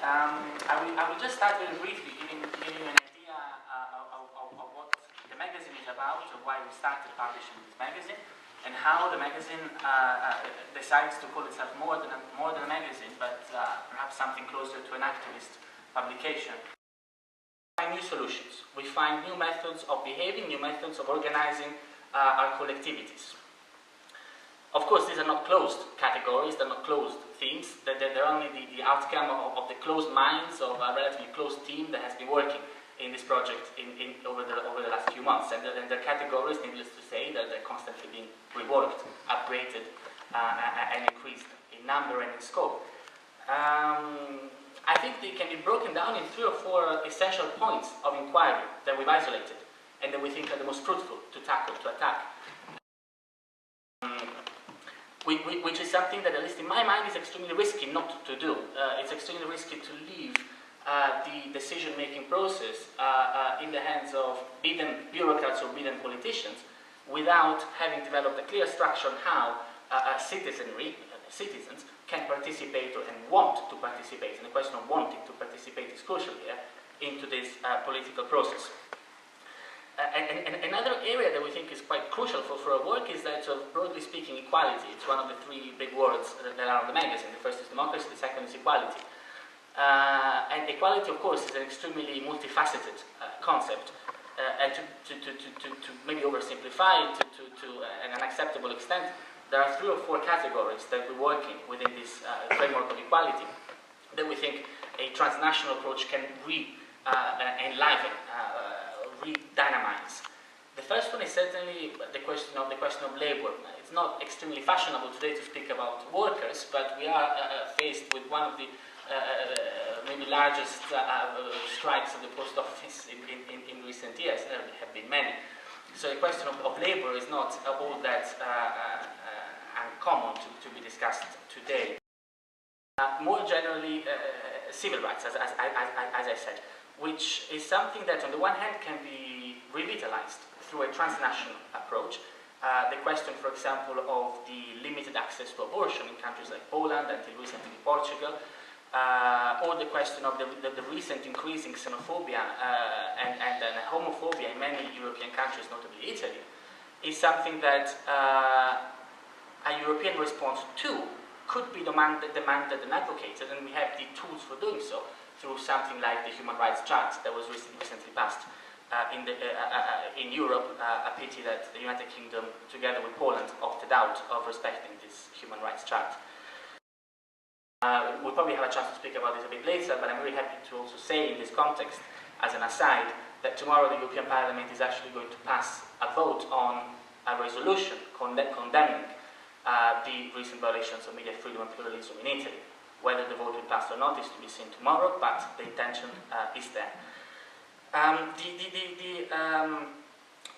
I will just start very briefly giving you an idea of what the magazine is about, of why we started publishing this magazine, and how the magazine decides to call itself more than a magazine, but perhaps something closer to an activist publication. We find new solutions. We find new methods of behaving, new methods of organizing our collectivities. Of course, these are not closed categories, they're not closed themes, they're only the outcome of the closed minds of a relatively closed team that has been working in this project over the last few months. And the categories, needless to say, that they're constantly being reworked, upgraded, and increased in number and in scope. I think they can be broken down in 3 or 4 essential points of inquiry that we've isolated and that we think are the most fruitful to tackle, to attack. Which is something that, at least in my mind, is extremely risky not to do. It's extremely risky to leave the decision-making process in the hands of beaten bureaucrats or beaten politicians without having developed a clear structure on how citizens can participate and want to participate. And the question of wanting to participate is crucial here into this political process. And another area that we think is quite crucial for our work is that of, broadly speaking, equality. It's one of the 3 big words that are on the magazine. The first is democracy, the second is equality. And equality, of course, is an extremely multifaceted concept. And to maybe oversimplify it to an unacceptable extent, there are 3 or 4 categories that we're working within this framework of equality that we think a transnational approach can enliven, re-dynamize. The first one is certainly the question of labor. It's not extremely fashionable today to speak about workers, but we are faced with one of the maybe largest strikes of the post office in recent years. There have been many. So the question of labor is not all that uncommon to be discussed today. More generally, civil rights, as I said, which is something that on the one hand can be revitalized through a transnational approach. The question, for example, of the limited access to abortion in countries like Poland, until recently Portugal, or the question of the recent increasing xenophobia and homophobia in many European countries, notably Italy, is something that a European response to could be demanded and advocated, and we have the tools for doing so through something like the Human Rights Charter that was recently passed in Europe. A pity that the United Kingdom, together with Poland, opted out of respecting this Human Rights Charter. We'll probably have a chance to speak about this a bit later, but I'm very happy to also say in this context, as an aside, that tomorrow the European Parliament is actually going to pass a vote on a resolution condemning the recent violations of media freedom and pluralism in Italy. Whether the vote will pass or not is to be seen tomorrow, but the intention is there.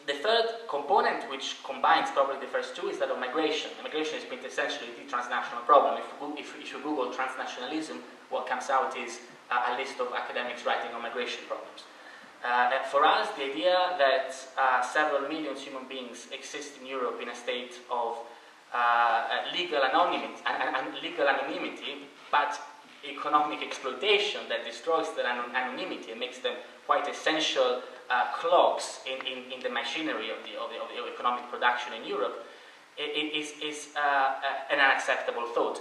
The third component, which combines probably the first 2, is that of migration. Migration is quintessentially the transnational problem. If you Google transnationalism, what comes out is a list of academics writing on migration problems. For us, the idea that several million human beings exist in Europe in a state of legal anonymity, but economic exploitation that destroys their anonymity and makes them quite essential clogs in the machinery of the economic production in Europe, is an unacceptable thought.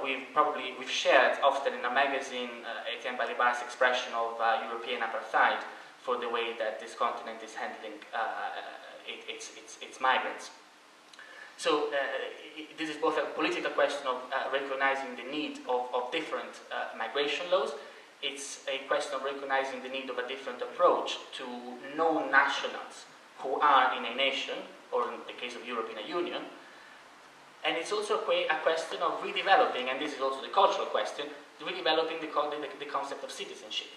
We've shared often in a magazine Etienne Balibar's expression of European apartheid for the way that this continent is handling its migrants. So this is both a political question of recognizing the need of different migration laws. It's a question of recognizing the need of a different approach to known nationals who are in a nation, or in the case of Europe, in a union. And it's also a question of redeveloping, and this is also the cultural question, redeveloping the concept of citizenship.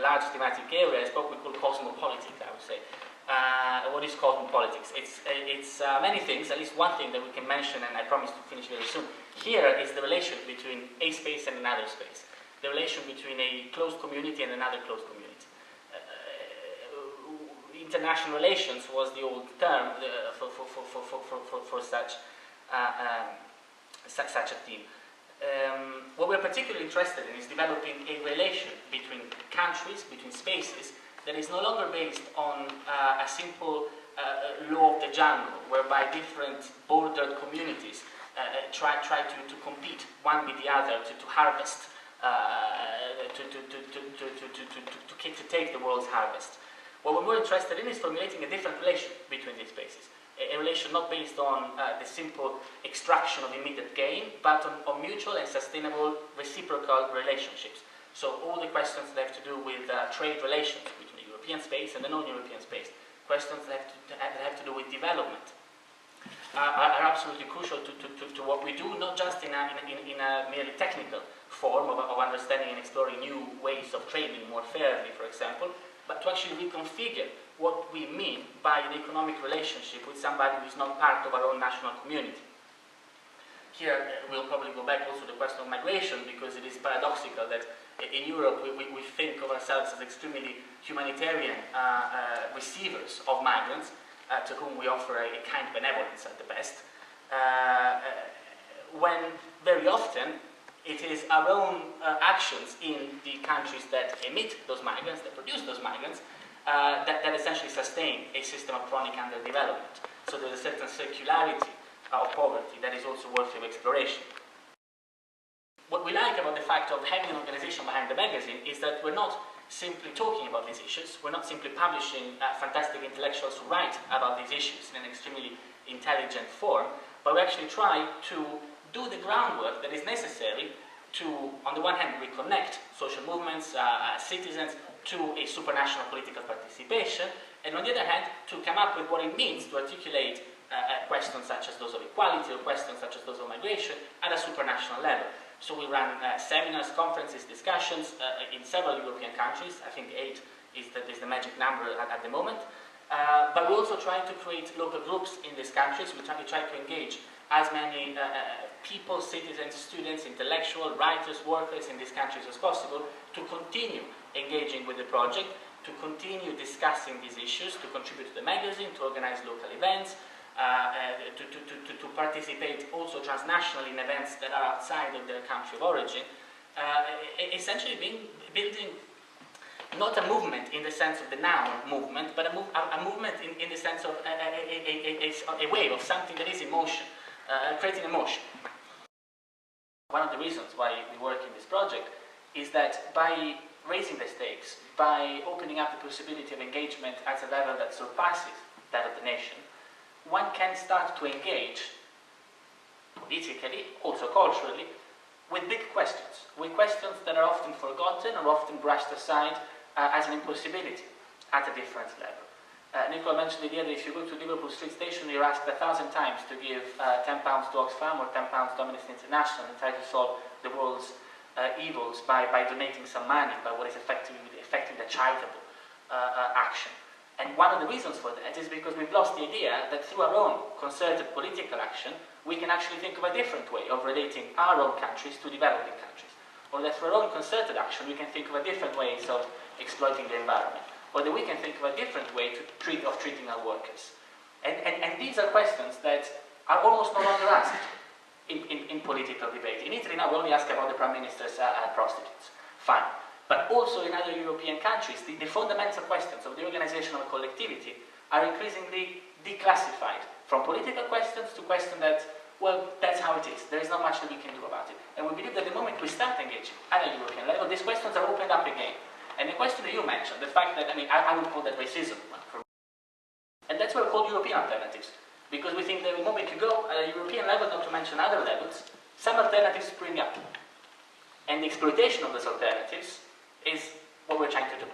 Large thematic area is what we call cosmopolitics, I would say. What is cosmopolitics? It's many things, at least one thing that we can mention, and I promise to finish very soon. Here is the relation between a space and another space. The relation between a closed community and another closed community. International relations was the old term for such a theme. What we're particularly interested in is developing a relation between countries, between spaces, that is no longer based on a simple law of the jungle, whereby different bordered communities try to compete one with the other to harvest, to take the world's harvest. What we're more interested in is formulating a different relation between these spaces. A relation not based on the simple extraction of immediate gain, but on mutual and sustainable reciprocal relationships. So all the questions that have to do with trade relations between the European space and the non-European space, questions that have to do with development, are absolutely crucial to what we do, not just in a merely technical form of understanding and exploring new ways of trading more fairly, for example, but to actually reconfigure what we mean by an economic relationship with somebody who is not part of our own national community. Here we'll probably go back also to the question of migration, because it is paradoxical that in Europe we think of ourselves as extremely humanitarian receivers of migrants, to whom we offer a kind benevolence at the best, when very often it is our own actions in the countries that emit those migrants, that produce those migrants, that essentially sustain a system of chronic underdevelopment. So there's a certain circularity of poverty that is also worthy of exploration. What we like about the fact of having an organization behind the magazine is that we're not simply talking about these issues, we're not simply publishing fantastic intellectuals who write about these issues in an extremely intelligent form, but we actually try to do the groundwork that is necessary to, on the one hand, reconnect social movements, citizens, to a supranational political participation, and on the other hand, to come up with what it means to articulate questions such as those of equality or questions such as those of migration at a supranational level. So we run seminars, conferences, discussions in several European countries. I think 8 is the magic number at the moment. But we also try to create local groups in these countries. We try to engage as many people, citizens, students, intellectuals, writers, workers in these countries as possible to continue engaging with the project, to continue discussing these issues, to contribute to the magazine, to organize local events, to participate also transnationally in events that are outside of their country of origin, essentially building not a movement in the sense of the noun movement, but a movement in the sense of a wave of something that is in motion, creating emotion. One of the reasons why we work in this project is that by raising the stakes, by opening up the possibility of engagement at a level that surpasses that of the nation, one can start to engage politically, also culturally, with big questions, with questions that are often forgotten or often brushed aside as an impossibility at a different level. Nicola mentioned the idea that if you go to Liverpool Street Station, you're asked 1,000 times to give £10 to Oxfam or £10 to Amnesty International and try to solve the world's evils by donating some money, by what is effectively the charitable action. And one of the reasons for that is because we've lost the idea that through our own concerted political action, we can actually think of a different way of relating our own countries to developing countries. Or that through our own concerted action, we can think of a different ways of exploiting the environment. Or that we can think of a different way of treating our workers. And these are questions that are almost no longer asked in political debate. In Italy now we only ask about the Prime Minister's prostitutes. Fine. But also in other European countries, the fundamental questions of the organization of a collectivity are increasingly declassified from political questions to questions that, well, that's how it is. There is not much that we can do about it. And we believe that the moment we start engaging at a European level, these questions are opened up again. And the question that you mentioned, the fact that, I would call that racism. And that's what we call European alternatives. Because we think that the moment you go at a European level, not to mention other levels, some alternatives spring up. And the exploitation of those alternatives is what we're trying to do.